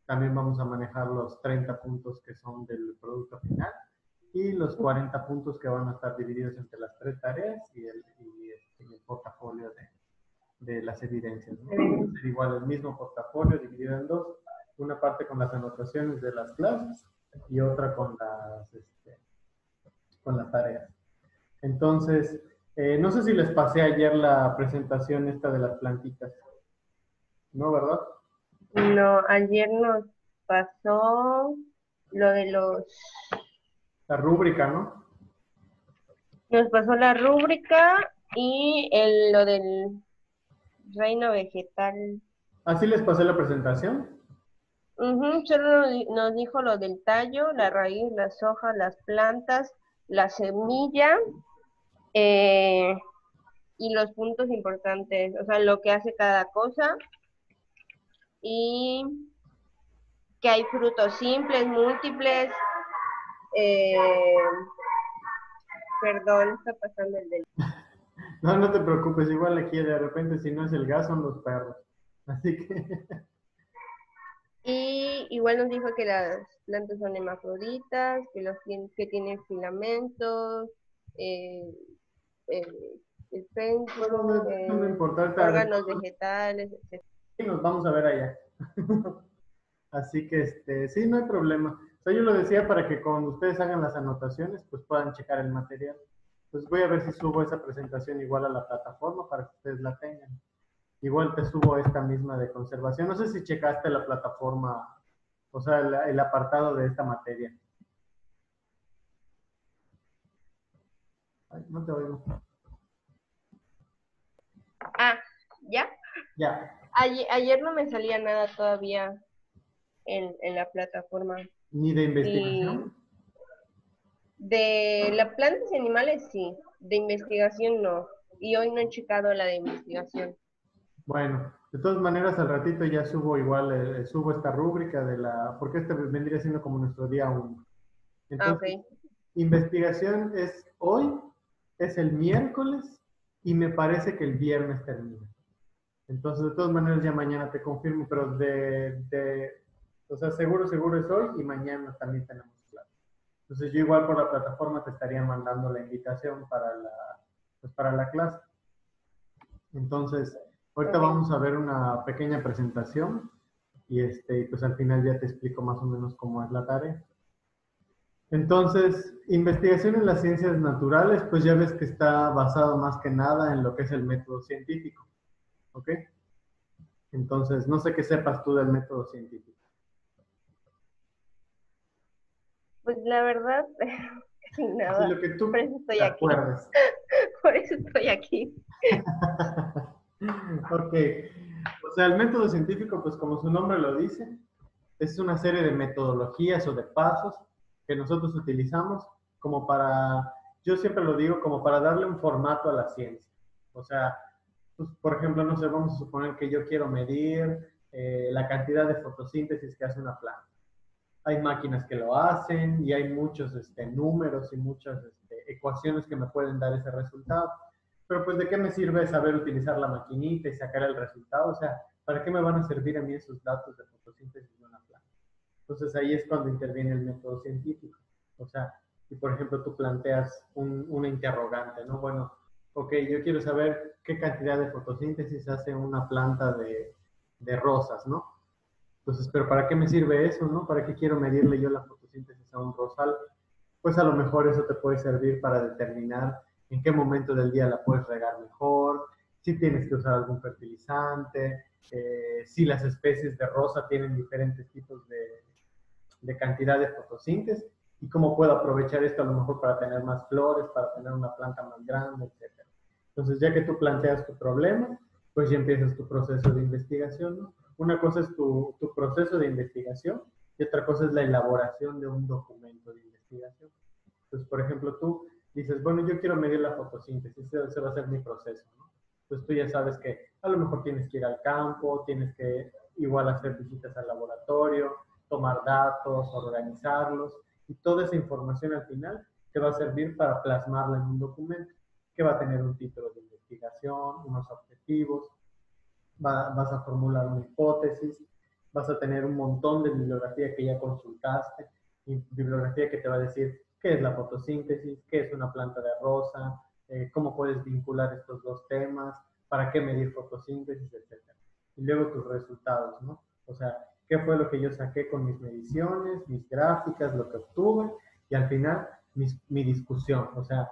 También vamos a manejar los 30 puntos que son del producto final y los 40 puntos que van a estar divididos entre las 3 tareas y el portafolio de las evidencias, ¿no? Va a ser igual el mismo portafolio dividido en dos, una parte con las anotaciones de las clases y otra con las tareas. Entonces, no sé si les pasé ayer la presentación esta de las plantitas, ¿no, verdad? No, ayer nos pasó lo de La rúbrica, ¿no? nos pasó la rúbrica y lo del reino vegetal. Así les pasé la presentación. Ujú, solo nos dijo lo del tallo, la raíz, las hojas, las plantas, la semilla, eh, y los puntos importantes, o sea, lo que hace cada cosa y que hay frutos simples, múltiples, eh, perdón, está pasando el del... No, no te preocupes, igual aquí de repente si no es el gas son los perros. Así que, Y igual nos dijo que las plantas son hermafroditas, que tienen filamentos, eh, eh, el bueno, péndulo, no me importa, ahorita órganos vegetales, etc. nos vamos a ver allá. Así que, sí, no hay problema. O sea, yo lo decía para que cuando ustedes hagan las anotaciones, pues puedan checar el material. Pues voy a ver si subo esa presentación igual a la plataforma para que ustedes la tengan. Igual te subo esta misma de conservación. No sé si checaste la plataforma, o sea, el apartado de esta materia. Ay, no te oigo. Ah, ¿ya? Ya, Ayer no me salía nada todavía en la plataforma. ni de Y investigación. de las plantas y animales sí, de investigación no. Y hoy no he checado la de investigación. Bueno, de todas maneras, al ratito ya subo igual, subo esta rúbrica porque este vendría siendo como nuestro día uno. Ah, Entonces, ok. investigación es hoy, es el miércoles y me parece que el viernes termina. Entonces, de todas maneras, ya mañana te confirmo, pero o sea, seguro es hoy y mañana también tenemos clase. Entonces, yo igual por la plataforma te estaría mandando la invitación pues para la clase. Entonces, ahorita Okay. vamos a ver una pequeña presentación y pues al final ya te explico más o menos cómo es la tarea. Entonces, investigación en las ciencias naturales, pues ya ves que está basado más que nada en lo que es el método científico, ¿ok? Entonces, no sé qué sepas tú del método científico. Pues la verdad, sin Así nada. lo que Por tú eso estoy te aquí. acuerdes. Por eso estoy aquí. Ok. O sea, el método científico, pues como su nombre lo dice, es una serie de metodologías o de pasos que nosotros utilizamos como para, yo siempre lo digo, como para darle un formato a la ciencia. O sea, pues, por ejemplo, no sé, vamos a suponer que yo quiero medir la cantidad de fotosíntesis que hace una planta. Hay máquinas que lo hacen y hay muchos números y muchas ecuaciones que me pueden dar ese resultado. Pero pues, ¿de qué me sirve saber utilizar la maquinita y sacar el resultado? O sea, ¿para qué me van a servir a mí esos datos de fotosíntesis de una planta? Entonces ahí es cuando interviene el método científico. O sea, si por ejemplo tú planteas una interrogante, ¿no? Bueno, ok, yo quiero saber qué cantidad de fotosíntesis hace una planta de rosas, ¿no? Entonces, pero ¿para qué me sirve eso, no? ¿Para qué quiero medirle yo la fotosíntesis a un rosal? Pues a lo mejor eso te puede servir para determinar en qué momento del día la puedes regar mejor, si tienes que usar algún fertilizante, si las especies de rosa tienen diferentes tipos de cantidad de fotosíntesis y cómo puedo aprovechar esto a lo mejor para tener más flores, para tener una planta más grande, etcétera. Entonces, ya que tú planteas tu problema, pues ya empiezas tu proceso de investigación, ¿no? Una cosa es tu proceso de investigación y otra cosa es la elaboración de un documento de investigación. Entonces, por ejemplo, tú dices, bueno, yo quiero medir la fotosíntesis, ese va a ser mi proceso, ¿no? Entonces tú ya sabes que a lo mejor tienes que ir al campo, tienes que igual hacer visitas al laboratorio, tomar datos, organizarlos, y toda esa información al final te va a servir para plasmarla en un documento que va a tener un título de investigación, unos objetivos, vas a formular una hipótesis vas a tener un montón de bibliografía que ya consultaste, y bibliografía que te va a decir qué es la fotosíntesis, qué es una planta de rosa, cómo puedes vincular estos dos temas, para qué medir fotosíntesis, etcétera. Y luego tus resultados, ¿no? O sea, qué fue lo que yo saqué con mis mediciones, mis gráficas, lo que obtuve, y al final mi discusión. O sea,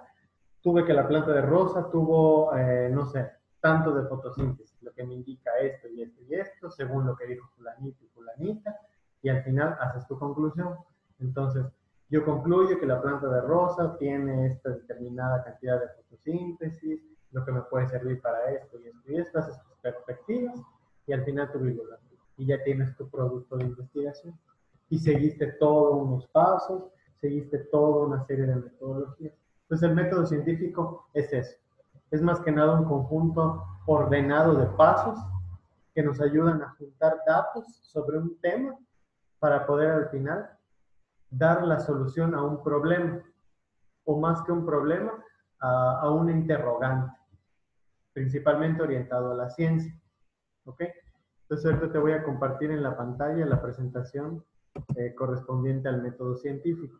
tuve que la planta de rosa tuvo, no sé, tanto de fotosíntesis, lo que me indica esto y esto y esto, según lo que dijo fulanito y fulanita, y al final haces tu conclusión. Entonces, yo concluyo que la planta de rosa tiene esta determinada cantidad de fotosíntesis, lo que me puede servir para esto y esto y esto, haces tus perspectivas y al final tu bibliografía. Y ya tienes tu producto de investigación. Y seguiste todos unos pasos, seguiste toda una serie de metodologías. Entonces el método científico es eso. Es más que nada un conjunto ordenado de pasos que nos ayudan a juntar datos sobre un tema para poder al final dar la solución a un problema, o más que un problema, a una interrogante, principalmente orientado a la ciencia. ¿Ok? Entonces ahorita te voy a compartir en la pantalla la presentación correspondiente al método científico,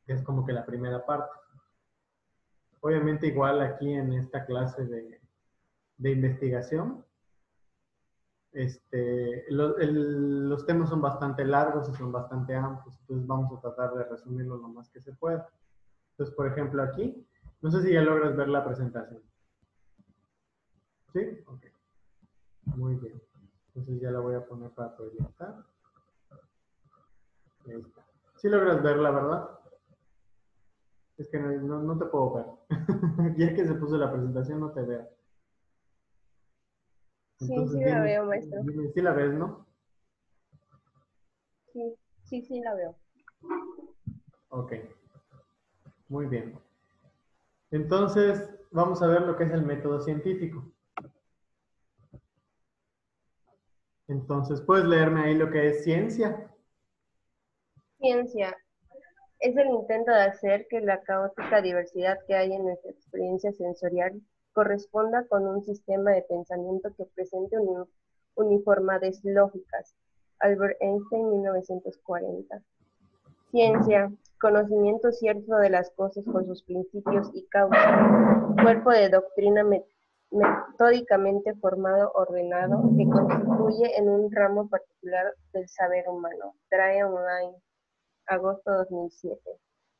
que es como que la primera parte. Obviamente igual aquí en esta clase de investigación, los temas son bastante largos y son bastante amplios, entonces vamos a tratar de resumirlo lo más que se pueda. Entonces, por ejemplo, aquí, no sé si ya logras ver la presentación. ¿Sí? Ok. Muy bien. Entonces ya la voy a poner para proyectar. Ahí está. Sí logras verla, ¿verdad? Es que no te puedo ver. Ya que se puso la presentación, no te veo. Sí, Entonces, sí la veo, maestro. dime si la ves, ¿no? Sí, sí, sí la veo. Ok, muy bien. Entonces, vamos a ver lo que es el método científico. Entonces, ¿puedes leerme ahí lo que es ciencia? Ciencia es el intento de hacer que la caótica diversidad que hay en nuestra experiencia sensorial corresponda con un sistema de pensamiento que presente uniformidades lógicas. Albert Einstein, 1940. Ciencia, conocimiento cierto de las cosas con sus principios y causas, cuerpo de doctrina metódicamente formado, ordenado, que constituye en un ramo particular del saber humano. Trae online, agosto 2007.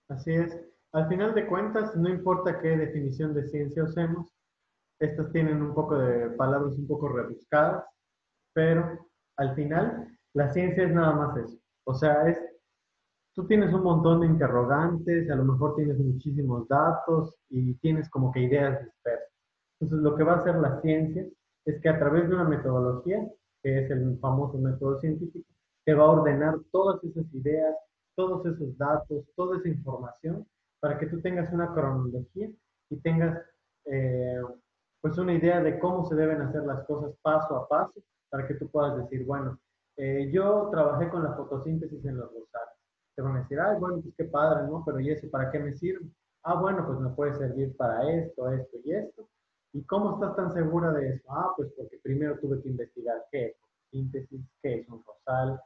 Así es. Al final de cuentas, no importa qué definición de ciencia usemos, estas tienen un poco de palabras un poco rebuscadas, pero al final la ciencia es nada más eso. O sea, tú tienes un montón de interrogantes, a lo mejor tienes muchísimos datos y tienes como que ideas dispersas. Entonces, lo que va a hacer la ciencia es que a través de una metodología, que es el famoso método científico, te va a ordenar todas esas ideas, todos esos datos, toda esa información, para que tú tengas una cronología y tengas eh, pues una idea de cómo se deben hacer las cosas paso a paso, para que tú puedas decir, bueno, yo trabajé con la fotosíntesis en los rosales. Te van a decir, ay, bueno, pues qué padre, ¿no? Pero ¿y eso para qué me sirve? Ah, bueno, pues me puede servir para esto, esto y esto. ¿Y cómo estás tan segura de eso? Ah, pues porque primero tuve que investigar qué es fotosíntesis, qué es un rosal,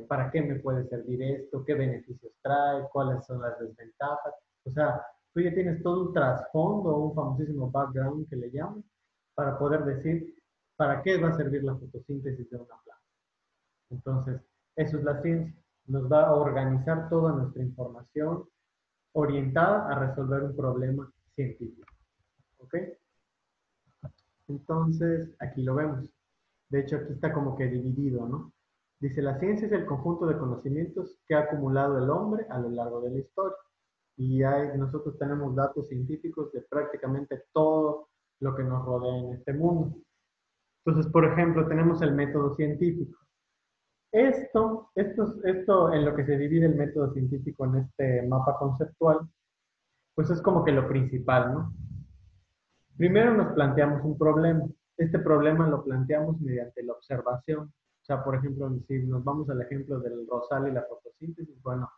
para qué me puede servir esto, qué beneficios trae, cuáles son las desventajas. O sea, tú ya tienes todo un trasfondo, un famosísimo background que le llaman, para poder decir para qué va a servir la fotosíntesis de una planta. Entonces, eso es la ciencia. Nos va a organizar toda nuestra información orientada a resolver un problema científico. ¿Ok? Entonces, aquí lo vemos. De hecho, aquí está como que dividido, ¿no? Dice, la ciencia es el conjunto de conocimientos que ha acumulado el hombre a lo largo de la historia. Y nosotros tenemos datos científicos de prácticamente todo lo que nos rodea en este mundo. Entonces, por ejemplo, tenemos el método científico. Esto en lo que se divide el método científico en este mapa conceptual, pues es como que lo principal, ¿no? Primero nos planteamos un problema. Este problema lo planteamos mediante la observación. O sea, por ejemplo, si nos vamos al ejemplo del rosal y la fotosíntesis, bueno,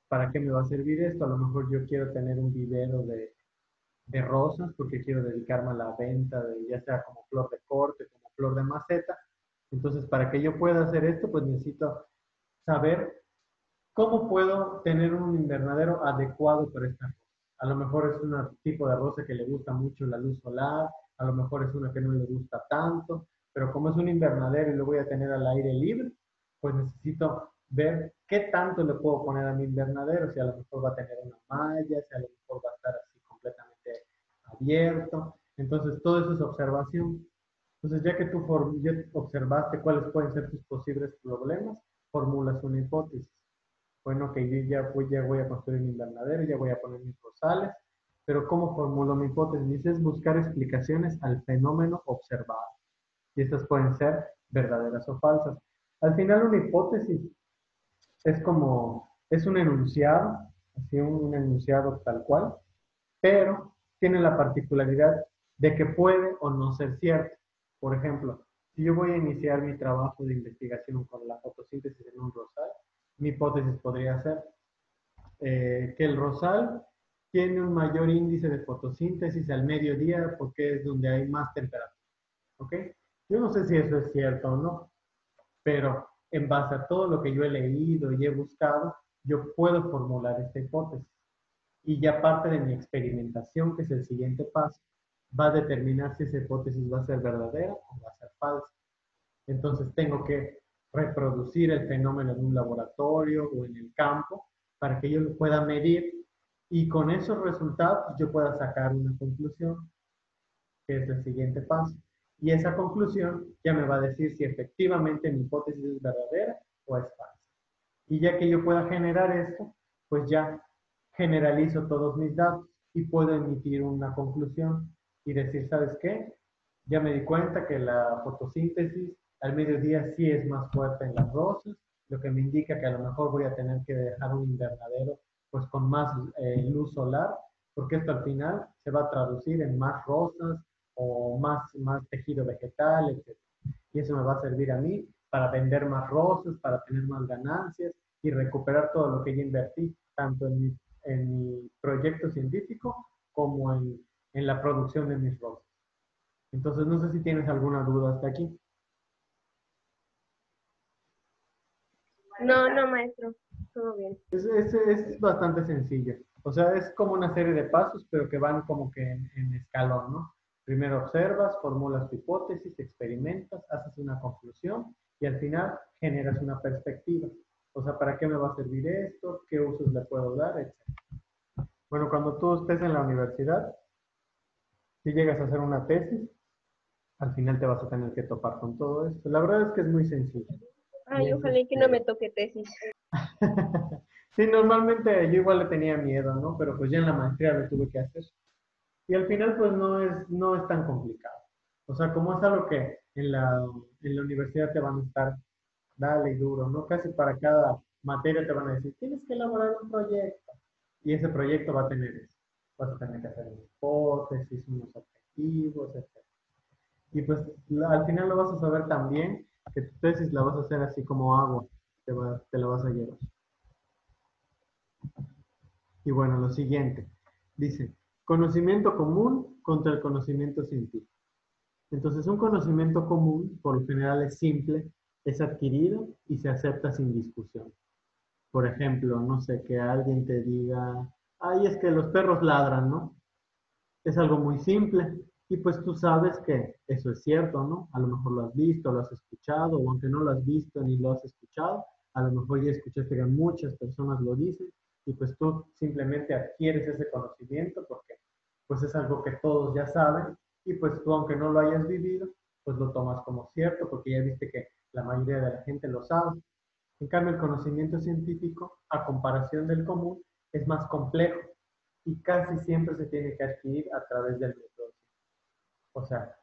¿para qué me va a servir esto? A lo mejor yo quiero tener un vivero de rosas porque quiero dedicarme a la venta de ya sea como flor de corte, como flor de maceta. Entonces, para que yo pueda hacer esto, pues necesito saber cómo puedo tener un invernadero adecuado para esta rosa. A lo mejor es un tipo de rosa que le gusta mucho la luz solar, a lo mejor es una que no le gusta tanto, pero como es un invernadero y lo voy a tener al aire libre, pues necesito ver qué tanto le puedo poner a mi invernadero, si a lo mejor va a tener una malla, si a lo mejor va a estar así completamente abierto. Entonces, todo eso es observación. Entonces, ya que tú ya observaste cuáles pueden ser tus posibles problemas, formulas una hipótesis. Bueno, que yo ya voy a construir mi invernadero, ya voy a poner mis rosales, pero ¿cómo formulo mi hipótesis? Es buscar explicaciones al fenómeno observado. Y estas pueden ser verdaderas o falsas. Al final, una hipótesis es un enunciado, así un enunciado tal cual, pero tiene la particularidad de que puede o no ser cierto. Por ejemplo, si yo voy a iniciar mi trabajo de investigación con la fotosíntesis en un rosal, mi hipótesis podría ser que el rosal tiene un mayor índice de fotosíntesis al mediodía porque es donde hay más temperatura. ¿Ok? Yo no sé si eso es cierto o no, pero en base a todo lo que yo he leído y he buscado, yo puedo formular esta hipótesis. Y ya parte de mi experimentación, que es el siguiente paso, va a determinar si esa hipótesis va a ser verdadera o va a ser falsa. Entonces tengo que reproducir el fenómeno en un laboratorio o en el campo para que yo lo pueda medir y con esos resultados yo pueda sacar una conclusión, que es el siguiente paso. Y esa conclusión ya me va a decir si efectivamente mi hipótesis es verdadera o es falsa. Y ya que yo pueda generar esto, pues ya generalizo todos mis datos y puedo emitir una conclusión y decir, ¿sabes qué? Ya me di cuenta que la fotosíntesis al mediodía sí es más fuerte en las rosas, lo que me indica que a lo mejor voy a tener que dejar un invernadero pues con más luz solar, porque esto al final se va a traducir en más rosas o más tejido vegetal, etc. Y eso me va a servir a mí para vender más rosas, para tener más ganancias y recuperar todo lo que yo invertí, tanto en mi proyecto científico como en la producción de mis rosas. Entonces, no sé si tienes alguna duda hasta aquí. No, no, maestro, todo bien. Es bastante sencillo. O sea, es como una serie de pasos, pero que van como que en escalón, ¿no? Primero observas, formulas tu hipótesis, experimentas, haces una conclusión y al final generas una perspectiva. O sea, ¿para qué me va a servir esto? ¿Qué usos le puedo dar? Etcétera. Bueno, cuando tú estés en la universidad, si llegas a hacer una tesis, al final te vas a tener que topar con todo esto. La verdad es que es muy sencillo. Y Ay, es ojalá y que no me toque tesis. Sí, normalmente yo igual le tenía miedo, ¿no? Pero pues ya en la maestría lo tuve que hacer. Y al final pues no es tan complicado. O sea, como es algo que en la universidad te van a estar, dale y duro, ¿no? Casi para cada materia te van a decir, tienes que elaborar un proyecto. Y ese proyecto va a tener eso. Vas a tener que hacer una hipótesis, unos objetivos, etc. Y pues al final lo vas a saber también que tu tesis la vas a hacer así como agua. Te la vas a llevar. Y bueno, lo siguiente, dice, conocimiento común contra el conocimiento científico. Entonces, un conocimiento común, por lo general, es simple, es adquirido y se acepta sin discusión. Por ejemplo, no sé, que alguien te diga, ay, es que los perros ladran, ¿no? Es algo muy simple y pues tú sabes que eso es cierto, ¿no? A lo mejor lo has visto, lo has escuchado, o aunque no lo has visto ni lo has escuchado, a lo mejor ya escuchaste que muchas personas lo dicen y pues tú simplemente adquieres ese conocimiento porque pues es algo que todos ya saben y pues tú aunque no lo hayas vivido, pues lo tomas como cierto porque ya viste que la mayoría de la gente lo sabe. En cambio, el conocimiento científico, a comparación del común, es más complejo y casi siempre se tiene que adquirir a través del método. O sea,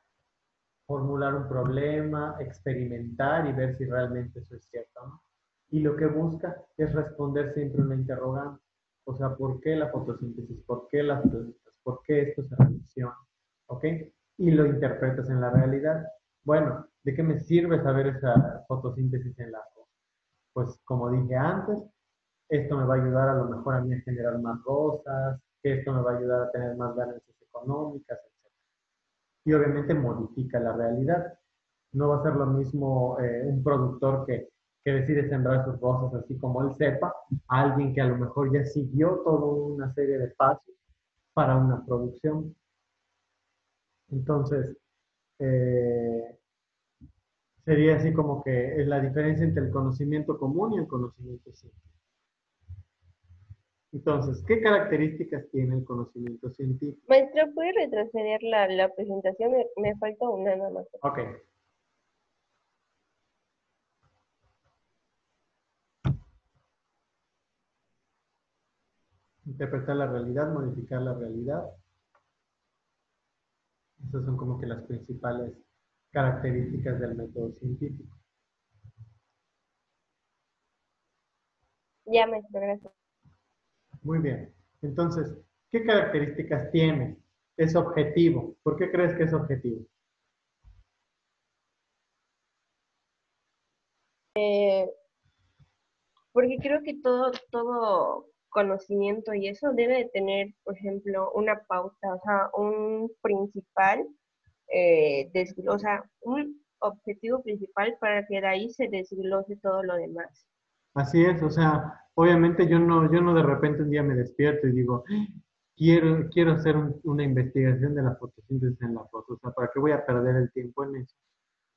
formular un problema, experimentar y ver si realmente eso es cierto, ¿no? Y lo que busca es responder siempre una interrogante. O sea, ¿por qué la fotosíntesis? ¿Por qué las plantas? ¿Por qué esto se relaciona? ¿Ok? Y lo interpretas en la realidad. Bueno, ¿de qué me sirve saber esa fotosíntesis en la rosa? Pues como dije antes, esto me va a ayudar a lo mejor a mí a generar más rosas, que esto me va a ayudar a tener más ganancias económicas, etc. Y obviamente modifica la realidad. No va a ser lo mismo un productor que decide sembrar sus rosas así como él sepa, a alguien que a lo mejor ya siguió toda una serie de pasos para una producción. Entonces, eh, sería así como que es la diferencia entre el conocimiento común y el conocimiento científico. Entonces, ¿qué características tiene el conocimiento científico? Maestra, ¿puede retroceder la presentación? Me falta una nada más. Ok, interpretar la realidad, modificar la realidad. Esas son como que las principales características del método científico. Ya, maestra, gracias. Muy bien. Entonces, ¿qué características tiene? Es objetivo. ¿Por qué crees que es objetivo? Porque creo que todo conocimiento y eso debe de tener, por ejemplo, una pauta, o sea, un principal, o sea, un objetivo principal para que de ahí se desglose todo lo demás. Así es, o sea, obviamente yo no de repente un día me despierto y digo, quiero hacer una investigación de la fotosíntesis en la foto. O sea, ¿para qué voy a perder el tiempo en eso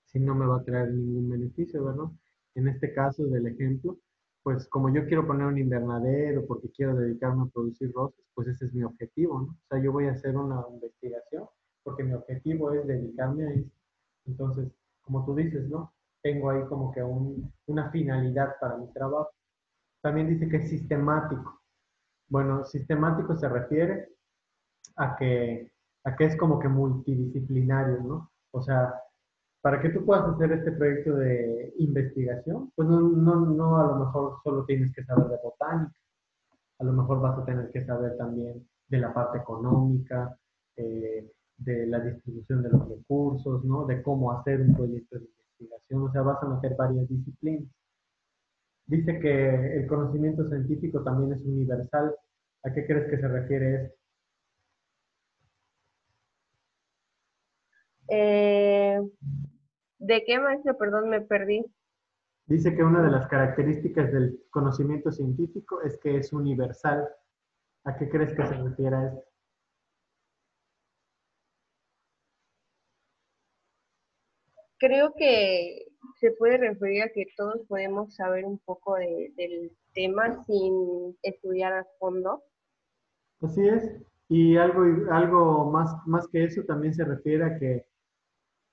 si no me va a traer ningún beneficio, ¿verdad? En este caso del ejemplo, pues como yo quiero poner un invernadero porque quiero dedicarme a producir rosas, pues ese es mi objetivo, ¿no? O sea, yo voy a hacer una investigación porque mi objetivo es dedicarme a eso. Entonces, como tú dices, ¿no? Tengo ahí como que una finalidad para mi trabajo. También dice que es sistemático. Bueno, sistemático se refiere a a que es como que multidisciplinario, ¿no? O sea, para que tú puedas hacer este proyecto de investigación, pues no a lo mejor solo tienes que saber de botánica, a lo mejor vas a tener que saber también de la parte económica, de la distribución de los recursos, ¿no? De cómo hacer un proyecto de investigación, o sea, vas a meter varias disciplinas. Dice que el conocimiento científico también es universal. ¿A qué crees que se refiere esto? Eh, ¿De qué, maestra? Perdón, me perdí. Dice que una de las características del conocimiento científico es que es universal. ¿A qué crees que se refiere a esto? Creo que se puede referir a que todos podemos saber un poco del tema sin estudiar a fondo. Así es. Y algo más que eso también se refiere a que,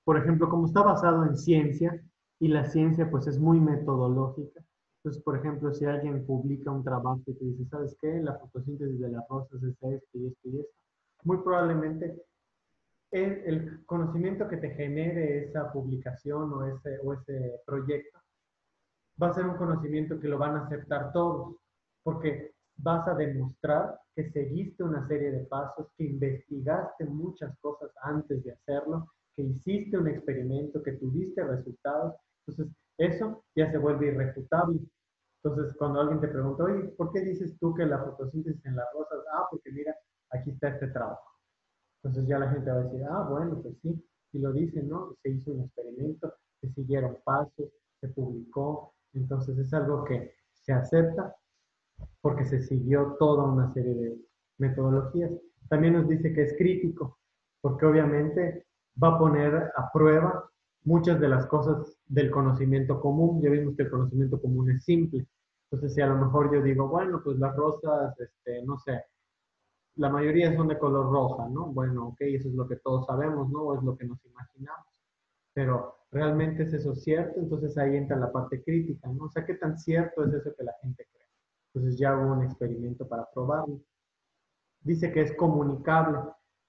por ejemplo, como está basado en ciencia y la ciencia pues es muy metodológica. Entonces, por ejemplo, si alguien publica un trabajo y te dice, ¿sabes qué? La fotosíntesis de las rosas es esto y esto y esto. Muy probablemente el conocimiento que te genere esa publicación o ese proyecto va a ser un conocimiento que lo van a aceptar todos, porque vas a demostrar que seguiste una serie de pasos, que investigaste muchas cosas antes de hacerlo, que hiciste un experimento, que tuviste resultados. Entonces, eso ya se vuelve irrefutable. Entonces, cuando alguien te pregunta, oye, ¿por qué dices tú que la fotosíntesis en las rosas? Ah, porque mira, aquí está este trabajo. Entonces ya la gente va a decir, ah, bueno, pues sí, y lo dicen, ¿no? Se hizo un experimento, se siguieron pasos, se publicó, entonces es algo que se acepta porque se siguió toda una serie de metodologías. También nos dice que es crítico, porque obviamente va a poner a prueba muchas de las cosas del conocimiento común. Ya vimos que el conocimiento común es simple. Entonces, si a lo mejor yo digo, bueno, pues las rosas, no sé, la mayoría son de color roja, ¿no? Bueno, ok, eso es lo que todos sabemos, ¿no? O es lo que nos imaginamos. Pero ¿realmente es eso cierto? Entonces ahí entra la parte crítica, ¿no? O sea, ¿qué tan cierto es eso que la gente cree? Entonces ya hubo un experimento para probarlo. Dice que es comunicable.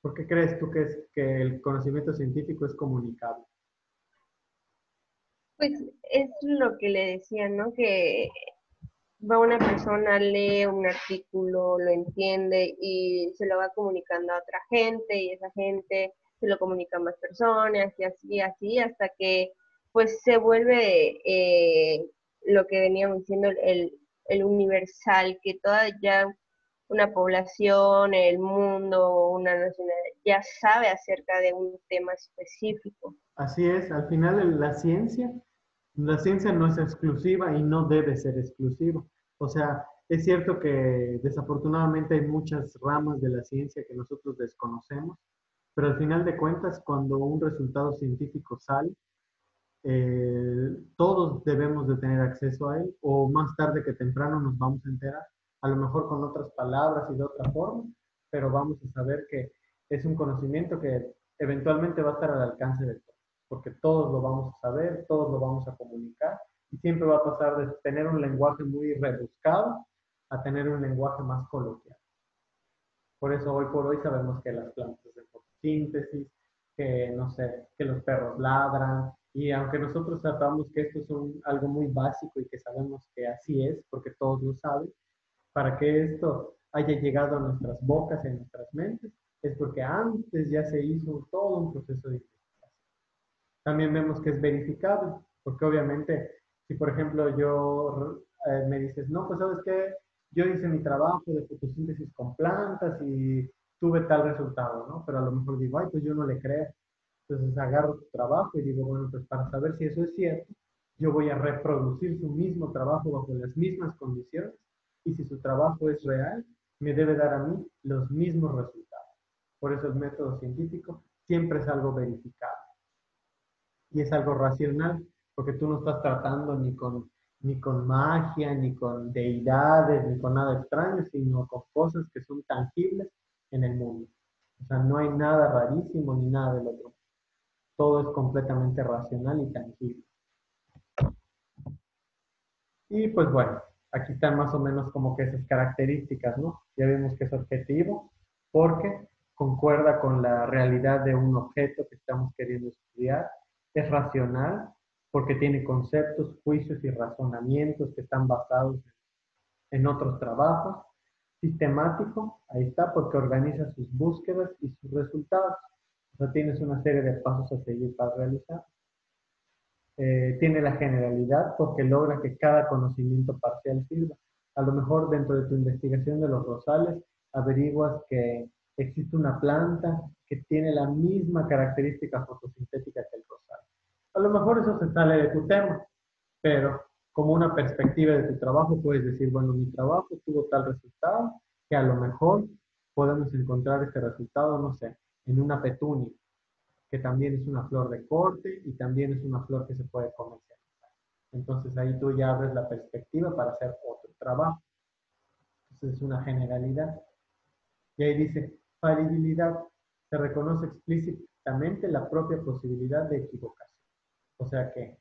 ¿Por qué crees tú que el conocimiento científico es comunicable? Pues es lo que le decía, ¿no? Que va una persona, lee un artículo, lo entiende y se lo va comunicando a otra gente y esa gente se lo comunica a más personas y así, así, hasta que pues se vuelve lo que veníamos diciendo el universal, que toda ya una población, el mundo, una nacionalidad ya sabe acerca de un tema específico. Así es, al final la ciencia no es exclusiva y no debe ser exclusiva. O sea, es cierto que desafortunadamente hay muchas ramas de la ciencia que nosotros desconocemos, pero al final de cuentas, cuando un resultado científico sale, todos debemos de tener acceso a él, o más tarde que temprano nos vamos a enterar, a lo mejor con otras palabras y de otra forma, pero vamos a saber que es un conocimiento que eventualmente va a estar al alcance de todos, porque todos lo vamos a saber, todos lo vamos a comunicar, y siempre va a pasar de tener un lenguaje muy rebuscado a tener un lenguaje más coloquial. Por eso hoy por hoy sabemos que las plantas hacen fotosíntesis, que no sé, que los perros ladran, y aunque nosotros tratamos que esto es algo muy básico y que sabemos que así es, porque todos lo saben, para que esto haya llegado a nuestras bocas y a nuestras mentes, es porque antes ya se hizo todo un proceso de investigación. También vemos que es verificable, porque obviamente, si por ejemplo me dices, no, pues sabes qué, yo hice mi trabajo de fotosíntesis con plantas y tuve tal resultado, ¿no? Pero a lo mejor digo, ay, pues yo no le creo. Entonces agarro tu trabajo y digo, bueno, pues para saber si eso es cierto, yo voy a reproducir su mismo trabajo bajo las mismas condiciones y si su trabajo es real, me debe dar a mí los mismos resultados. Por eso el método científico siempre es algo verificado y es algo racional, porque tú no estás tratando ni con magia, ni con deidades, ni con nada extraño, sino con cosas que son tangibles en el mundo. O sea, no hay nada rarísimo ni nada del otro. Todo es completamente racional y tangible. Y pues bueno, aquí están más o menos como que esas características, ¿no? Ya vemos que es objetivo porque concuerda con la realidad de un objeto que estamos queriendo estudiar. Es racional porque tiene conceptos, juicios y razonamientos que están basados en otros trabajos. Sistemático, ahí está, porque organiza sus búsquedas y sus resultados. O sea, tienes una serie de pasos a seguir para realizar. Tiene la generalidad porque logra que cada conocimiento parcial sirva. A lo mejor dentro de tu investigación de los rosales averiguas que existe una planta que tiene la misma característica fotosintética que el rosal. A lo mejor eso se sale de tu tema, pero como una perspectiva de tu trabajo puedes decir, bueno, mi trabajo tuvo tal resultado que a lo mejor podemos encontrar este resultado, no sé, en una petunia que también es una flor de corte y también es una flor que se puede comercializar. Entonces ahí tú ya abres la perspectiva para hacer otro trabajo. Entonces es una generalidad. Y ahí dice, falibilidad. Se reconoce explícitamente la propia posibilidad de equivocación. O sea que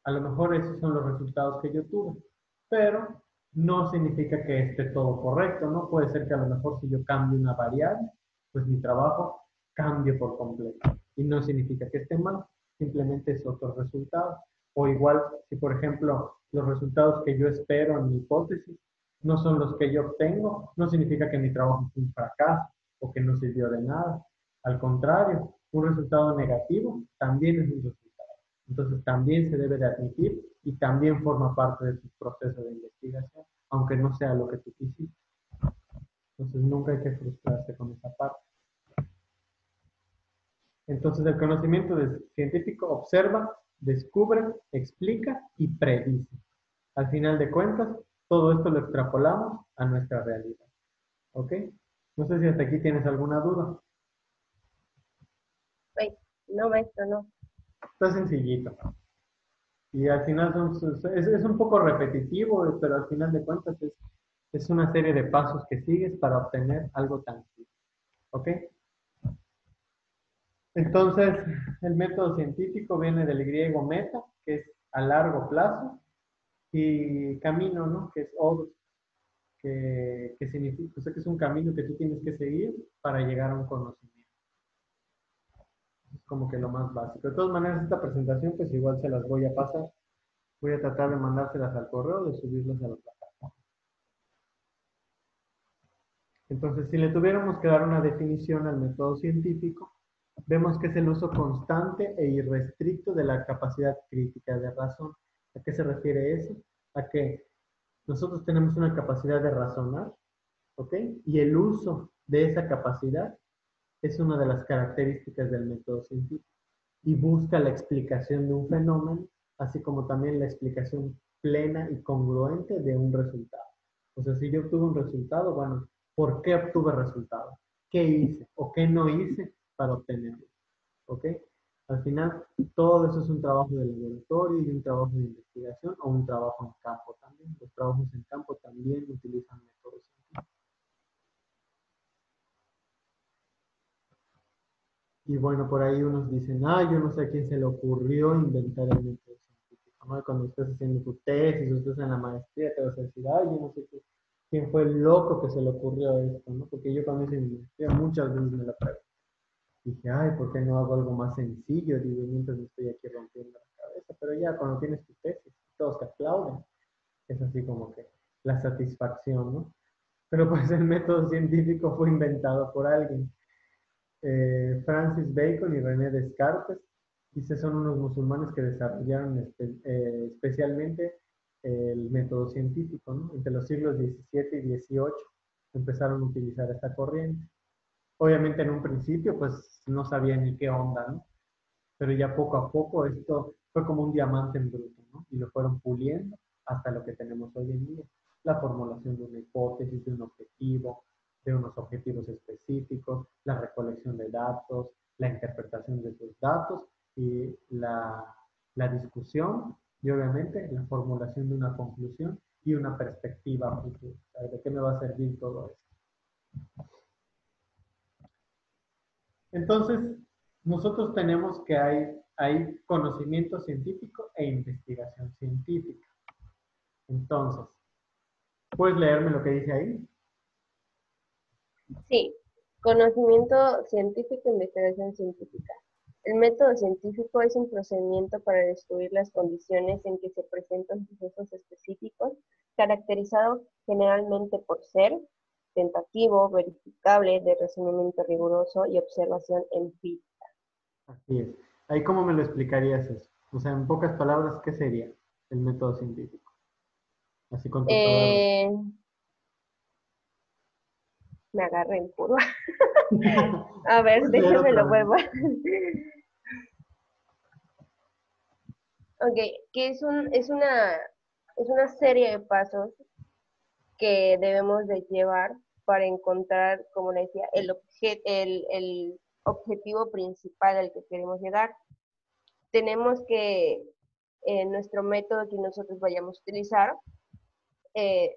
a lo mejor esos son los resultados que yo tuve, pero no significa que esté todo correcto, ¿no? Puede ser que a lo mejor si yo cambio una variable, pues mi trabajo cambie por completo. Y no significa que esté mal, simplemente es otro resultado. O igual, si por ejemplo los resultados que yo espero en mi hipótesis no son los que yo obtengo, no significa que mi trabajo fue un fracaso o que no sirvió de nada. Al contrario, un resultado negativo también es un resultado. Entonces también se debe de admitir y también forma parte de tu proceso de investigación, aunque no sea lo que tú quisiste. Entonces nunca hay que frustrarse con esa parte. Entonces el conocimiento científico observa, descubre, explica y predice. Al final de cuentas, todo esto lo extrapolamos a nuestra realidad. ¿Ok? No sé si hasta aquí tienes alguna duda. Ay, no, maestro, no. Está sencillito. Y al final es un poco repetitivo, pero al final de cuentas es una serie de pasos que sigues para obtener algo tangible. ¿Ok? Entonces, el método científico viene del griego meta, que es a largo plazo, y camino, ¿no? Que es ogos, que significa, o sea, que es un camino que tú tienes que seguir para llegar a un conocimiento. Es como que lo más básico. De todas maneras, esta presentación, pues igual se las voy a pasar. Voy a tratar de mandárselas al correo, de subirlas a la plataforma. Entonces, si le tuviéramos que dar una definición al método científico, vemos que es el uso constante e irrestricto de la capacidad crítica de razón. ¿A qué se refiere eso? A que nosotros tenemos una capacidad de razonar, ¿ok? Y el uso de esa capacidad es una de las características del método científico. y busca la explicación de un fenómeno, así como también la explicación plena y congruente de un resultado. O sea, si yo obtuve un resultado, bueno, ¿por qué obtuve el resultado? ¿Qué hice o qué no hice para obtenerlo? ¿Ok? Al final, todo eso es un trabajo de laboratorio y un trabajo de investigación o un trabajo en campo también. Los trabajos en campo también utilizan métodos científicos. Y bueno, por ahí unos dicen, yo no sé a quién se le ocurrió inventar el método científico, ¿no? Cuando estés haciendo tu tesis o estés en la maestría, te vas a decir, yo no sé quién fue el loco que se le ocurrió esto, ¿no? Porque yo cuando hice mi maestría muchas veces me lo pregunto. Dije, ¿por qué no hago algo más sencillo? Digo, mientras me estoy aquí rompiendo la cabeza. Pero ya cuando tienes tu tesis, todos te aplauden. Es así como que la satisfacción, ¿no? Pero pues el método científico fue inventado por alguien. Francis Bacon y René Descartes, dice, son unos musulmanes que desarrollaron especialmente el método científico, ¿no? Entre los siglos XVII y XVIII empezaron a utilizar esta corriente. Obviamente en un principio pues no sabían ni qué onda, ¿no? Pero ya poco a poco esto fue como un diamante en bruto, ¿no? Y lo fueron puliendo hasta lo que tenemos hoy en día. La formulación de una hipótesis, de un objetivo, de unos objetivos específicos, la recolección de datos, la interpretación de esos datos y la discusión y obviamente la formulación de una conclusión y una perspectiva futura. ¿De qué me va a servir todo esto? Entonces, nosotros tenemos que hay conocimiento científico e investigación científica. Entonces, ¿puedes leerme lo que dice ahí? Sí, conocimiento científico e investigación científica. El método científico es un procedimiento para descubrir las condiciones en que se presentan sucesos específicos, caracterizado generalmente por ser tentativo, verificable, de razonamiento riguroso y observación empírica. Así es. Ahí, ¿cómo me lo explicarías eso? O sea, en pocas palabras, ¿qué sería el método científico? Así con tus palabras. Eh, Me agarré en curva. A ver, Puedes leer déjeme otra lo vez. vuelvo. Ok, que es una serie de pasos que debemos de llevar para encontrar, como le decía, el objetivo principal al que queremos llegar. Tenemos que nuestro método que nosotros vayamos a utilizar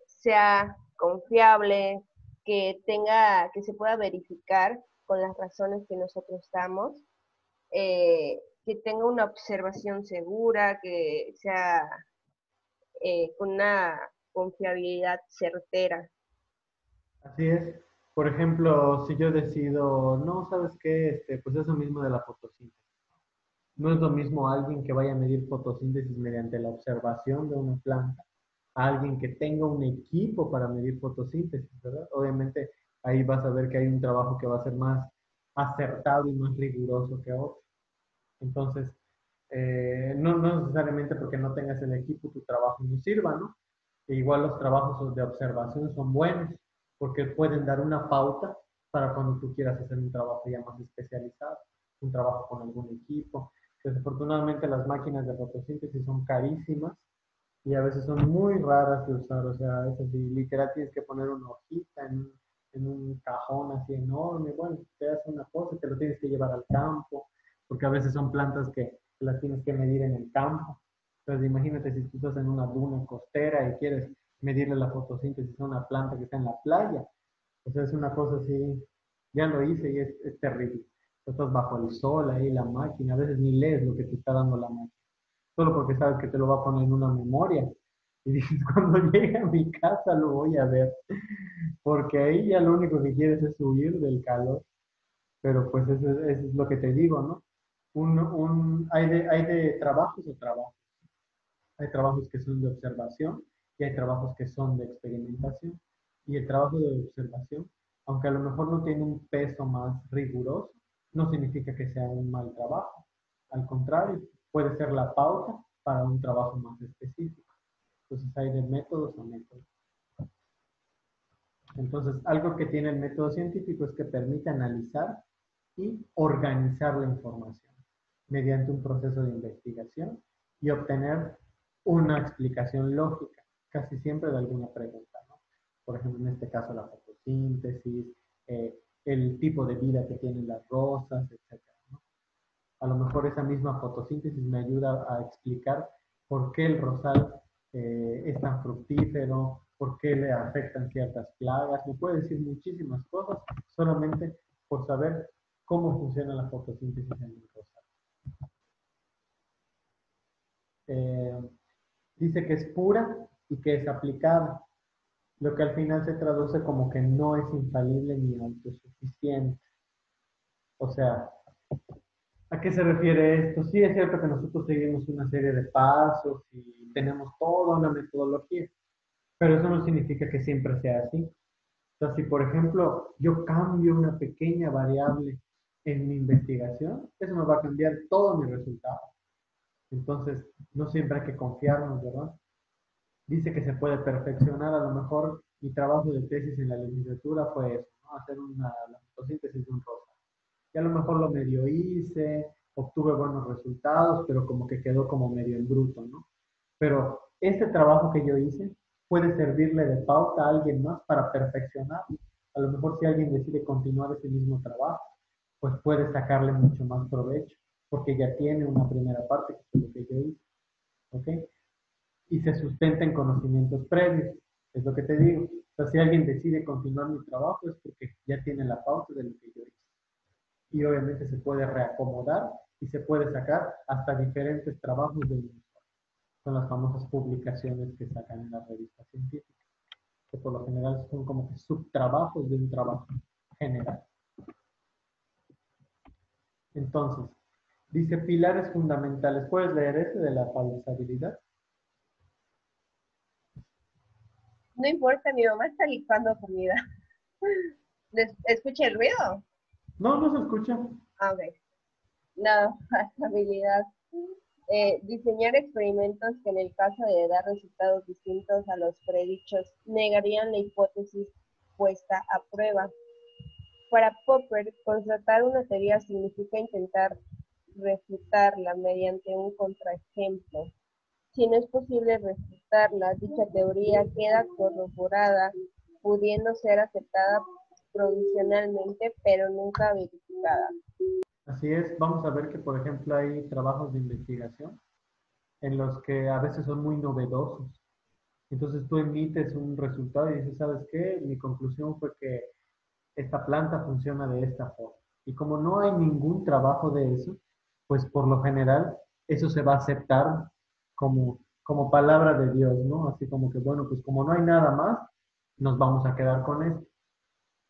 sea confiable, que se pueda verificar con las razones que nosotros damos, que tenga una observación segura, que sea con una confiabilidad certera. Así es. Por ejemplo, si yo decido, no, ¿sabes qué? Pues eso mismo de la fotosíntesis. No es lo mismo alguien que vaya a medir fotosíntesis mediante la observación de una planta, a alguien que tenga un equipo para medir fotosíntesis, ¿verdad? Obviamente ahí vas a ver que hay un trabajo que va a ser más acertado y más riguroso que otro. Entonces, no necesariamente porque no tengas el equipo tu trabajo no sirva, ¿no? E igual los trabajos de observación son buenos porque pueden dar una pauta para cuando tú quieras hacer un trabajo ya más especializado, un trabajo con algún equipo. Desafortunadamente las máquinas de fotosíntesis son carísimas y a veces son muy raras de usar, o sea, es así, literal tienes que poner una hojita en un cajón así enorme, bueno, te hace una cosa y te lo tienes que llevar al campo, porque a veces son plantas que las tienes que medir en el campo. Entonces imagínate si tú estás en una duna costera y quieres medirle la fotosíntesis a una planta que está en la playa, o sea, es una cosa así, ya lo hice y es terrible. Estás bajo el sol ahí, la máquina, a veces ni lees lo que te está dando la máquina solo porque sabes que te lo va a poner en una memoria. Y dices, cuando llegue a mi casa lo voy a ver, porque ahí ya lo único que quieres es huir del calor, pero pues eso es lo que te digo, ¿no? Hay de trabajos o trabajos. Hay trabajos que son de observación y hay trabajos que son de experimentación. Y el trabajo de observación, aunque a lo mejor no tiene un peso más riguroso, no significa que sea un mal trabajo. Al contrario, puede ser la pauta para un trabajo más específico. Entonces hay de métodos a métodos. Entonces, algo que tiene el método científico es que permite analizar y organizar la información. mediante un proceso de investigación y obtener una explicación lógica, casi siempre de alguna pregunta, ¿no? Por ejemplo, en este caso la fotosíntesis, el tipo de vida que tienen las rosas, etcétera, ¿no? A lo mejor esa misma fotosíntesis me ayuda a explicar por qué el rosal es tan fructífero, por qué le afectan ciertas plagas. Me puede decir muchísimas cosas solamente por saber cómo funciona la fotosíntesis en el rosal. Eh, Dice que es pura y que es aplicada, lo que al final se traduce como que no es infalible ni autosuficiente. O sea, ¿a qué se refiere esto? Sí, es cierto que nosotros seguimos una serie de pasos y tenemos toda una metodología, pero eso no significa que siempre sea así. O sea, si por ejemplo yo cambio una pequeña variable en mi investigación, eso me va a cambiar todo mi resultado. Entonces, no siempre hay que confiarnos, ¿verdad? Dice que se puede perfeccionar. A lo mejor mi trabajo de tesis en la licenciatura fue eso, ¿no? Hacer la fotosíntesis de un rosa. Y a lo mejor lo medio hice, obtuve buenos resultados, pero como que quedó como medio en bruto, ¿no? Pero este trabajo que yo hice puede servirle de pauta a alguien más para perfeccionar. A lo mejor si alguien decide continuar ese mismo trabajo, pues puede sacarle mucho más provecho, porque ya tiene una primera parte que es lo que yo hice, ¿ok? Y se sustenta en conocimientos previos, es lo que te digo. O sea, si alguien decide continuar mi trabajo es porque ya tiene la pauta de lo que yo hice. Y obviamente se puede reacomodar y se puede sacar hasta diferentes trabajos de un. Son las famosas publicaciones que sacan en las revistas científicas, que por lo general son como que subtrabajos de un trabajo general. Entonces, dice pilares fundamentales. ¿Puedes leer ese de la falsabilidad? No importa, mi mamá está licuando comida. ¿Escucha el ruido? No, no se escucha. A ver, la habilidad. Diseñar experimentos que en el caso de dar resultados distintos a los predichos negarían la hipótesis puesta a prueba. Para Popper, constatar una teoría significa intentar refutarla mediante un contraejemplo. Si no es posible refutarla, dicha teoría queda corroborada, pudiendo ser aceptada provisionalmente, pero nunca verificada. Así es, vamos a ver que, por ejemplo, hay trabajos de investigación en los que a veces son muy novedosos. Entonces tú emites un resultado y dices, ¿sabes qué? Mi conclusión fue que esta planta funciona de esta forma. Y como no hay ningún trabajo de eso, pues por lo general eso se va a aceptar como palabra de Dios, ¿no? Así como que, bueno, pues como no hay nada más, nos vamos a quedar con esto.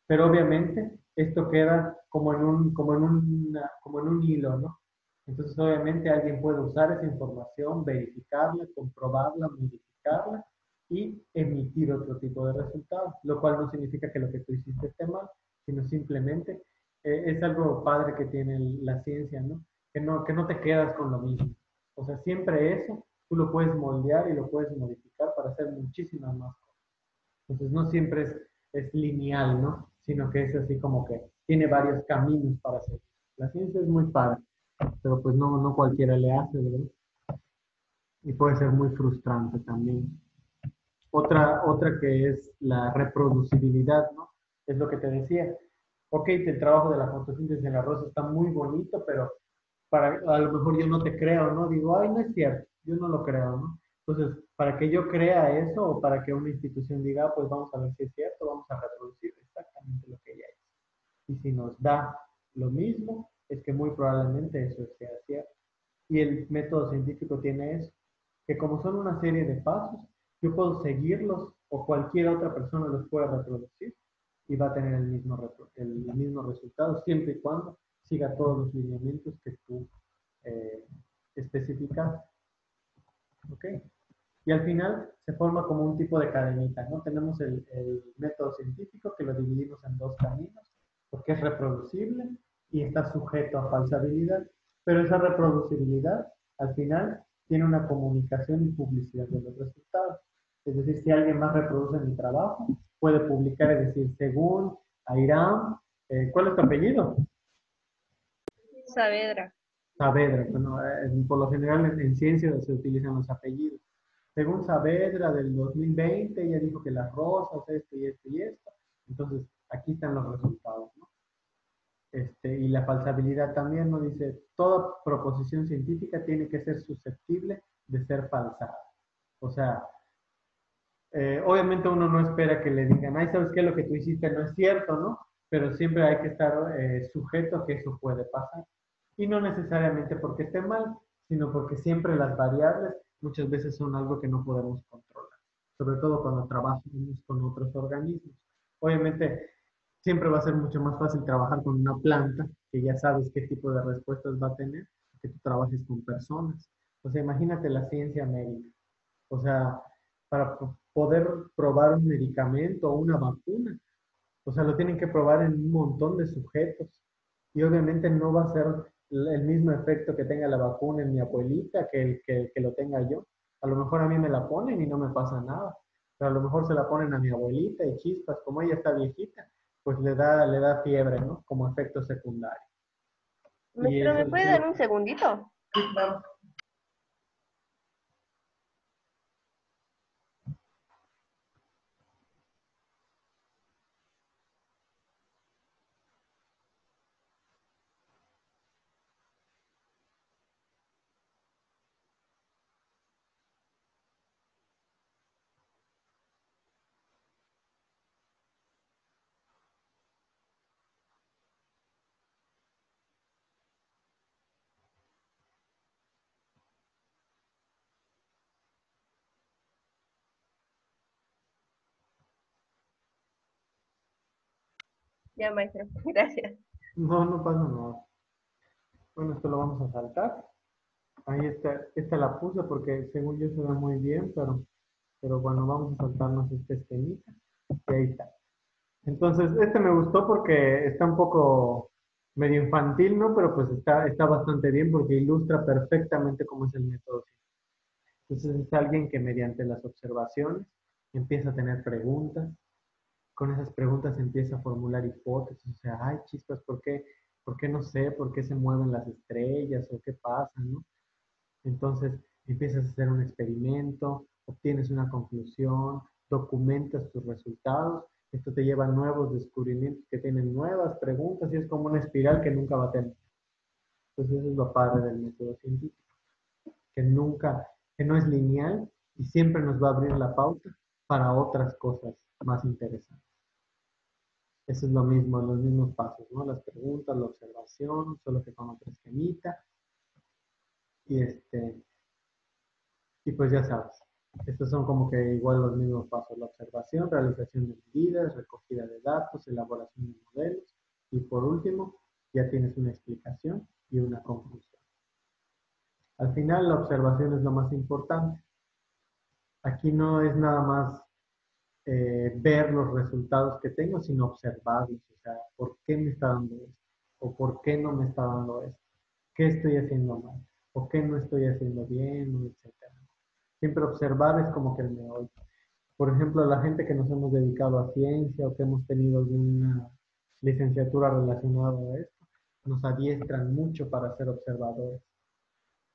Pero obviamente esto queda como en un hilo, ¿no? Entonces obviamente alguien puede usar esa información, verificarla, comprobarla, modificarla y emitir otro tipo de resultados, lo cual no significa que lo que tú hiciste esté mal, sino simplemente es algo padre que tiene la ciencia, ¿no? Que no te quedas con lo mismo. O sea, siempre eso tú lo puedes moldear y lo puedes modificar para hacer muchísimas más cosas. Entonces no siempre es lineal, ¿no? Sino que es así como que tiene varios caminos para hacer. La ciencia es muy padre, pero pues no cualquiera le hace, ¿verdad? Y puede ser muy frustrante también. Otra que es la reproducibilidad, ¿no? Es lo que te decía. Ok, el trabajo de la fotosíntesis en la rosa está muy bonito, pero a lo mejor yo no te creo, ¿no? Digo, ay, no es cierto, yo no lo creo, ¿no? Entonces, para que yo crea eso o para que una institución diga, "Ah, pues vamos a ver si es cierto, vamos a reproducir exactamente lo que ella hizo". Y si nos da lo mismo, es que muy probablemente eso sea cierto. Y el método científico tiene eso, que como son una serie de pasos, yo puedo seguirlos o cualquier otra persona los puede reproducir y va a tener el mismo resultado, siempre y cuando siga todos los lineamientos que tú eh, especificas. ¿Ok? Y al final se forma como un tipo de cadenita, ¿no? Tenemos el método científico que lo dividimos en dos caminos, porque es reproducible y está sujeto a falsabilidad, pero esa reproducibilidad al final tiene una comunicación y publicidad de los resultados. Es decir, si alguien más reproduce mi trabajo, puede publicar y decir, según Airam, ¿cuál es tu apellido? Saavedra. Saavedra, bueno, por lo general en ciencia se utilizan los apellidos. Según Saavedra del 2020, ella dijo que las rosas, esto y esto y esto. Entonces, aquí están los resultados, ¿no? Y la falsabilidad también nos dice, toda proposición científica tiene que ser susceptible de ser falsada. O sea, obviamente uno no espera que le digan, ay, ¿sabes qué? Lo que tú hiciste no es cierto, ¿no? Pero siempre hay que estar sujeto a que eso puede pasar. Y no necesariamente porque esté mal, sino porque siempre las variables muchas veces son algo que no podemos controlar, sobre todo cuando trabajamos con otros organismos. Obviamente, siempre va a ser mucho más fácil trabajar con una planta, que ya sabes qué tipo de respuestas va a tener, que tú trabajes con personas. O sea, imagínate la ciencia médica. O sea, para poder probar un medicamento o una vacuna, o sea, lo tienen que probar en un montón de sujetos. Y obviamente no va a ser el mismo efecto que tenga la vacuna en mi abuelita que lo tenga yo. A lo mejor a mí me la ponen y no me pasa nada. Pero a lo mejor se la ponen a mi abuelita y chispas, como ella está viejita, pues le da fiebre, ¿no? Como efecto secundario. Y Maestro, eso ¿me es puede lo dar un segundito? que, claro. Ya, maestro, gracias. No, no pasa nada. Bueno, esto lo vamos a saltar. Ahí está, esta la puse porque según yo se ve muy bien, pero bueno, vamos a saltarnos este esquemita. Y ahí está. Entonces, este me gustó porque está un poco medio infantil, ¿no? Pero pues está bastante bien porque ilustra perfectamente cómo es el método. Entonces, es alguien que mediante las observaciones empieza a tener preguntas. Con esas preguntas empieza a formular hipótesis. O sea, ay, chispas, por qué no sé? ¿Por qué se mueven las estrellas? ¿O qué pasa, no? Entonces empiezas a hacer un experimento, obtienes una conclusión, documentas tus resultados. Esto te lleva a nuevos descubrimientos que tienen nuevas preguntas y es como una espiral que nunca va a tener. Entonces eso es lo padre del método científico, que nunca, que no es lineal y siempre nos va a abrir la pauta para otras cosas más interesantes. Eso es lo mismo, los mismos pasos, ¿no? Las preguntas, la observación, solo que con otra esquemita. Y Y pues ya sabes, estos son como que igual los mismos pasos, la observación, realización de medidas, recogida de datos, elaboración de modelos y por último, ya tienes una explicación y una conclusión. Al final, la observación es lo más importante. Aquí no es nada más ver los resultados que tengo, sino observarlos. O sea, ¿por qué me está dando esto? ¿O por qué no me está dando esto? ¿Qué estoy haciendo mal? ¿O qué no estoy haciendo bien? Etcétera. Siempre observar es como que el meollo. Por ejemplo, la gente que nos hemos dedicado a ciencia o que hemos tenido alguna licenciatura relacionada a esto, nos adiestran mucho para ser observadores.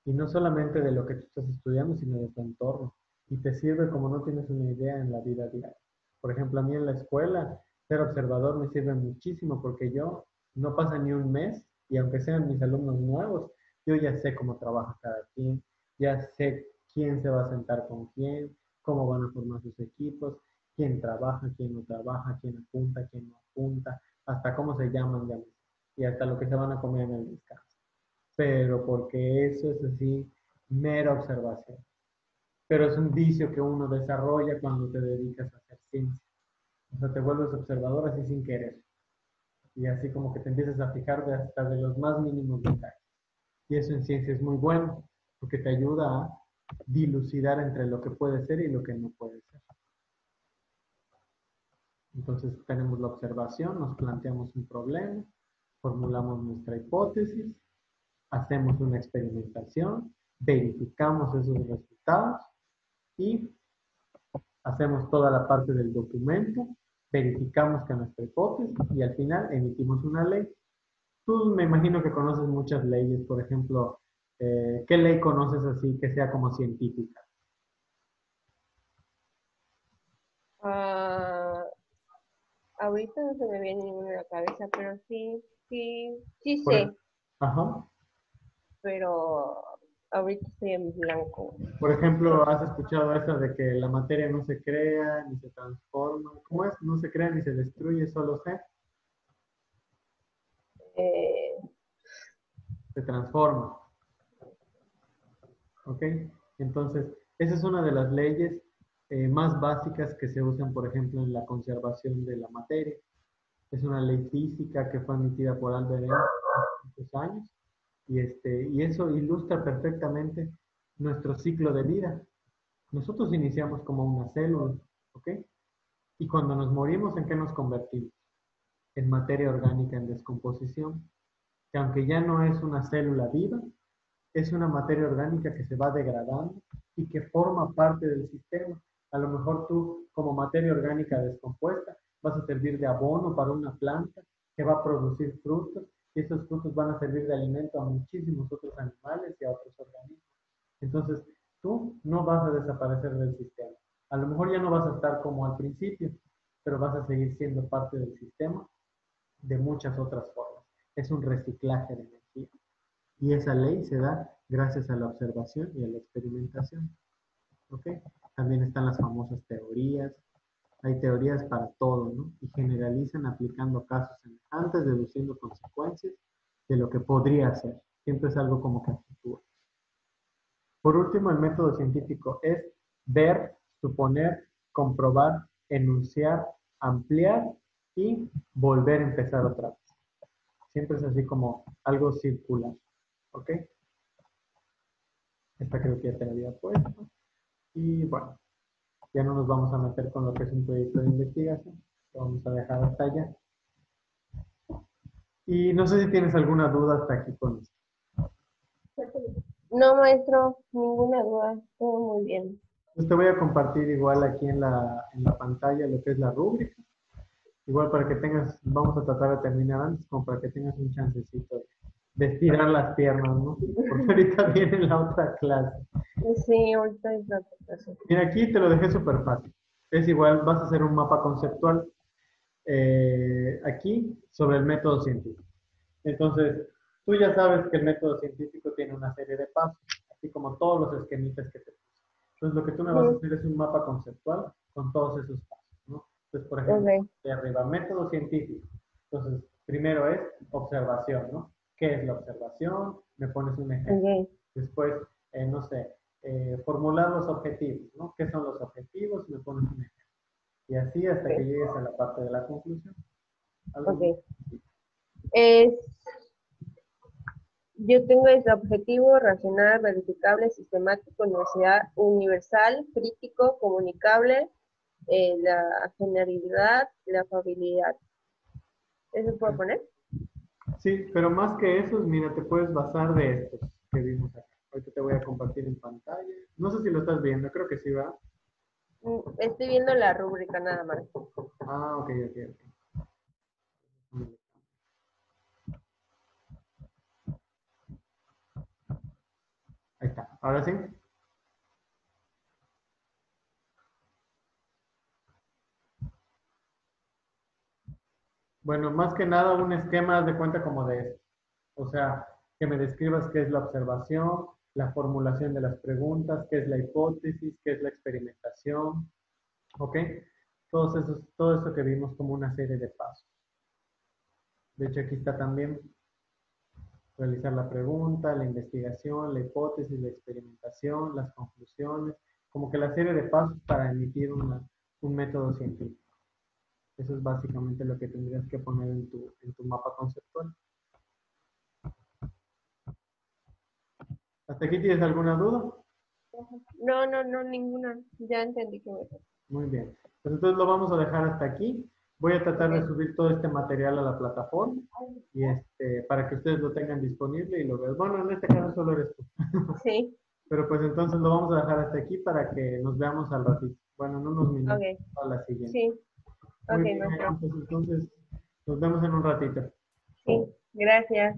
Y no solamente de lo que tú estás estudiando, sino de tu entorno. Y te sirve como no tienes una idea en la vida diaria. Por ejemplo, a mí en la escuela, ser observador me sirve muchísimo porque yo no pasa ni un mes y aunque sean mis alumnos nuevos, yo ya sé cómo trabaja cada quien, ya sé quién se va a sentar con quién, cómo van a formar sus equipos, quién trabaja, quién no trabaja, quién apunta, quién no apunta, hasta cómo se llaman, ya, y hasta lo que se van a comer en el descanso, pero porque eso es así, mera observación. Pero es un vicio que uno desarrolla cuando te dedicas a hacer ciencia. O sea, te vuelves observador así sin querer. Y así como que te empiezas a fijar de hasta de los más mínimos detalles. Y eso en ciencia es muy bueno, porque te ayuda a dilucidar entre lo que puede ser y lo que no puede ser. Entonces tenemos la observación, nos planteamos un problema, formulamos nuestra hipótesis, hacemos una experimentación, verificamos esos resultados y hacemos toda la parte del documento, verificamos que nuestra hipótesis y al final emitimos una ley. Tú me imagino que conoces muchas leyes, por ejemplo, ¿qué ley conoces así que sea como científica? Ah, ahorita no se me viene ninguna a la cabeza, pero sí Por, sé, ajá. pero ahorita estoy en blanco. Por ejemplo, ¿has escuchado esa de que la materia no se crea ni se transforma? ¿Cómo es? No se crea ni se destruye, solo Eh, se transforma. ¿Ok? Entonces, esa es una de las leyes más básicas que se usan, por ejemplo, en la conservación de la materia. Es una ley física que fue emitida por Albert Einstein hace muchos años y eso ilustra perfectamente nuestro ciclo de vida. Nosotros iniciamos como una célula, ¿ok? Y cuando nos morimos, ¿en qué nos convertimos? En materia orgánica en descomposición, que aunque ya no es una célula viva, es una materia orgánica que se va degradando y que forma parte del sistema. A lo mejor tú, como materia orgánica descompuesta, vas a servir de abono para una planta que va a producir frutos y esos frutos van a servir de alimento a muchísimos otros animales y a otros organismos. Entonces, tú no vas a desaparecer del sistema. A lo mejor ya no vas a estar como al principio, pero vas a seguir siendo parte del sistema de muchas otras formas. Es un reciclaje de energía. Y esa ley se da gracias a la observación y a la experimentación. ¿Ok? También están las famosas teorías. Hay teorías para todo, ¿no? Y generalizan aplicando casos semejantes, deduciendo consecuencias de lo que podría ser. Siempre es algo como que actúa. Por último, el método científico es ver, suponer, comprobar, enunciar, ampliar y volver a empezar otra vez. Siempre es así como algo circular. ¿Ok? Esta creo que ya te la había puesto. Y bueno, ya no nos vamos a meter con lo que es un proyecto de investigación. Lo vamos a dejar hasta allá. Y no sé si tienes alguna duda hasta aquí con esto. no, maestro, ninguna duda, todo muy bien. Pues te voy a compartir igual aquí en la pantalla lo que es la rúbrica. Igual para que tengas, vamos a tratar de terminar antes, como para que tengas un chancecito de estirar las piernas, ¿no? Porque ahorita viene la otra clase. Sí, ahorita es la presentación. Mira, aquí te lo dejé súper fácil. Es igual, vas a hacer un mapa conceptual aquí sobre el método científico. Entonces, tú ya sabes que el método científico tiene una serie de pasos, así como todos los esquemitas que te puse. Entonces, lo que tú me vas a hacer es un mapa conceptual con todos esos pasos, ¿no? Entonces, por ejemplo, Ok, de arriba, método científico. Entonces, primero es observación, ¿no? ¿Qué es la observación? Me pones un ejemplo. ok, Después, no sé, formular los objetivos, ¿no? ¿Qué son los objetivos? Me pones un ejemplo. Y así hasta que ok, llegues a la parte de la conclusión. Algo muy ok. sencillo. Es, yo tengo ese objetivo racional, verificable, sistemático, universal, crítico, comunicable, la generalidad, la afabilidad. ¿Eso puedo poner? Sí, pero más que eso, mira, te puedes basar de estos que vimos acá. Ahorita te voy a compartir en pantalla. No sé si lo estás viendo, creo que sí va. Estoy viendo la rúbrica nada más. Ah, ok, ok, ok. Ahí está. Ahora sí. Bueno, más que nada un esquema, haz de cuenta como de esto. O sea, que me describas qué es la observación, la formulación de las preguntas, qué es la hipótesis, qué es la experimentación, ¿ok? Todo eso que vimos como una serie de pasos. De hecho, aquí está también realizar la pregunta, la investigación, la hipótesis, la experimentación, las conclusiones, como que la serie de pasos para emitir un método científico. Eso es básicamente lo que tendrías que poner en tu mapa conceptual. ¿Hasta aquí tienes alguna duda? No, no, no, ninguna. Ya entendí que me... Muy bien. Pues entonces lo vamos a dejar hasta aquí. Voy a tratar de Ok. subir todo este material a la plataforma y para que ustedes lo tengan disponible y lo vean. Bueno, en este caso solo eres tú. Sí, Pero pues entonces lo vamos a dejar hasta aquí para que nos veamos al ratito. Bueno, en unos minutos ok. a la siguiente. Sí, Muy ok, bien, maestro. pues entonces nos vemos en un ratito. Sí. Gracias.